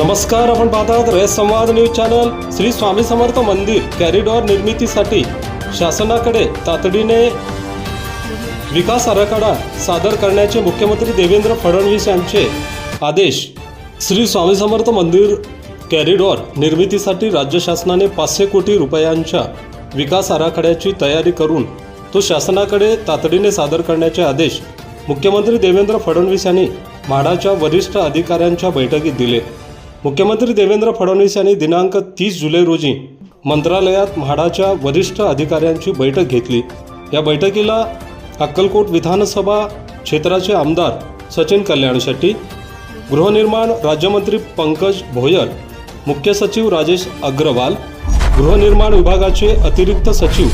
नमस्कार, आपण पाहतात रयत संवाद न्यूज चॅनल। श्री स्वामी समर्थ मंदिर कॉरिडॉर निर्मितीसाठी शासनाकडे तातडीने विकास आराखडा सादर करण्याचे मुख्यमंत्री देवेंद्र फडणवीस यांचे आदेश। श्री स्वामी समर्थ मंदिर कॉरिडॉर निर्मितीसाठी राज्य शासनाने 500 कोटी रुपयांच्या विकास आराखड्याची तयारी करून तो शासनाकडे तातडीने सादर करण्याचे आदेश मुख्यमंत्री देवेंद्र फडणवीस यांनी म्हाडाच्या वरिष्ठ अधिकाऱ्यांच्या बैठकीत दिले। मुख्यमंत्री देवेंद्र फडणवीस यांनी दिनांक 30 जुलै रोजी मंत्रालयात म्हाडाच्या वरिष्ठ अधिकाऱ्यांची बैठक घेतली। या बैठकीला अक्कलकोट विधानसभा क्षेत्राचे आमदार सचिन कल्याण शेट्टी, गृहनिर्माण राज्यमंत्री पंकज भोयर, मुख्य सचिव राजेश अग्रवाल, गृहनिर्माण विभागाचे अतिरिक्त सचिव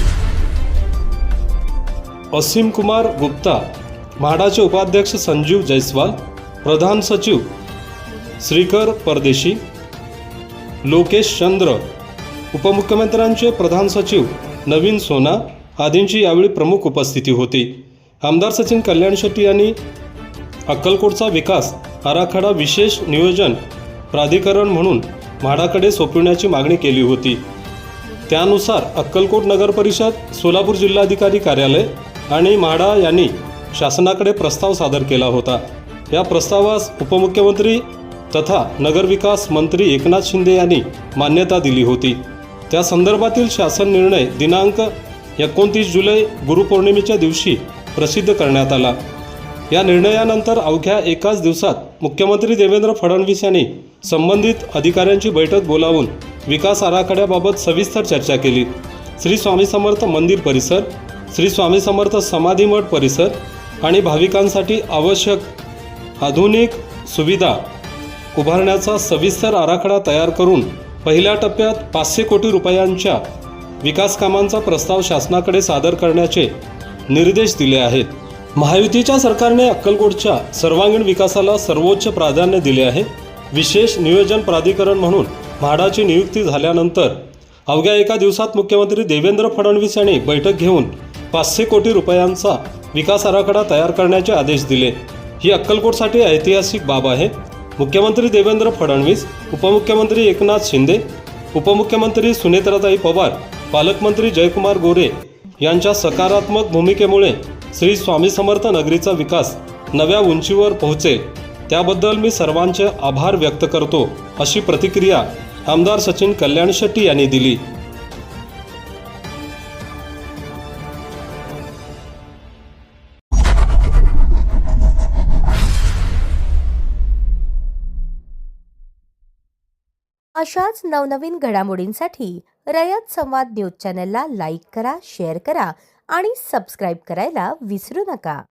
असीम कुमार गुप्ता, म्हाडाचे उपाध्यक्ष संजीव जयस्वाल, प्रधान सचिव श्रीकर परदेशी, लोकेश चंद्र, उपमुख्यमंत्र्यांचे प्रधान सचिव नवीन सोना आदींची यावेळी प्रमुख उपस्थिती होती। आमदार सचिन कल्याण शेट्टी यांनी अक्कलकोटचा विकास आराखडा विशेष नियोजन प्राधिकरण म्हणून म्हाडाकडे सोपविण्याची मागणी केली होती। त्यानुसार अक्कलकोट नगर परिषद, सोलापूर जिल्हाधिकारी कार्यालय आणि म्हाडा यांनी शासनाकडे प्रस्ताव सादर केला होता। या प्रस्तावास उपमुख्यमंत्री तथा नगरविकास मंत्री एकनाथ शिंदे यांनी मान्यता दिली होती। त्या संदर्भातील शासन निर्णय दिनांक 29 जुलै गुरुपौर्णिमेच्या दिवशी प्रसिद्ध करण्यात आला। या निर्णयानंतर अवघ्या एकाच दिवसात मुख्यमंत्री देवेंद्र फडणवीस यांनी संबंधित अधिकाऱ्यांची बैठक बोलावून विकास आराखड्याबाबत सविस्तर चर्चा केली। श्री स्वामी समर्थ मंदिर परिसर, श्री स्वामी समर्थ समाधी मठ परिसर आणि भाविकांसाठी आवश्यक आधुनिक सुविधा उभारण्याचा सविस्तर आराखडा तयार करून पहिल्या टप्प्यात 500 कोटी रुपयांच्या विकास कामांचा प्रस्ताव शासनाकडे सादर करण्याचे निर्देश दिले आहेत। महायुतीच्या सरकारने अक्कलकोटच्या सर्वांगीण विकासाला सर्वोच्च प्राधान्य दिले आहे। विशेष नियोजन प्राधिकरण म्हणून म्हाडाची नियुक्ती झाल्यानंतर अवघ्या एका दिवसात मुख्यमंत्री देवेंद्र फडणवीस यांनी बैठक घेऊन 500 कोटी रुपयांचा विकास आराखडा तयार करण्याचे आदेश दिले। ही अक्कलकोटसाठी ऐतिहासिक बाब आहे। मुख्यमंत्री देवेंद्र फडणवीस, उपमुख्यमंत्री एकनाथ शिंदे, उपमुख्यमंत्री सुनेत्राताई पवार, पालकमंत्री जयकुमार गोरे यांच्या सकारात्मक भूमिकेमुळे श्री स्वामी समर्थ नगरीचा विकास नव्या उंचीवर पोहोचेल, त्याबद्दल मी सर्वांचे आभार व्यक्त करतो, अशी प्रतिक्रिया आमदार सचिन कल्याण शेट्टी यांनी दिली। अशाच नवनवीन घडामोडींसाठी रयत संवाद न्यूज चॅनलला लाईक करा, शेअर करा आणि सबस्क्राईब करायला विसरू नका।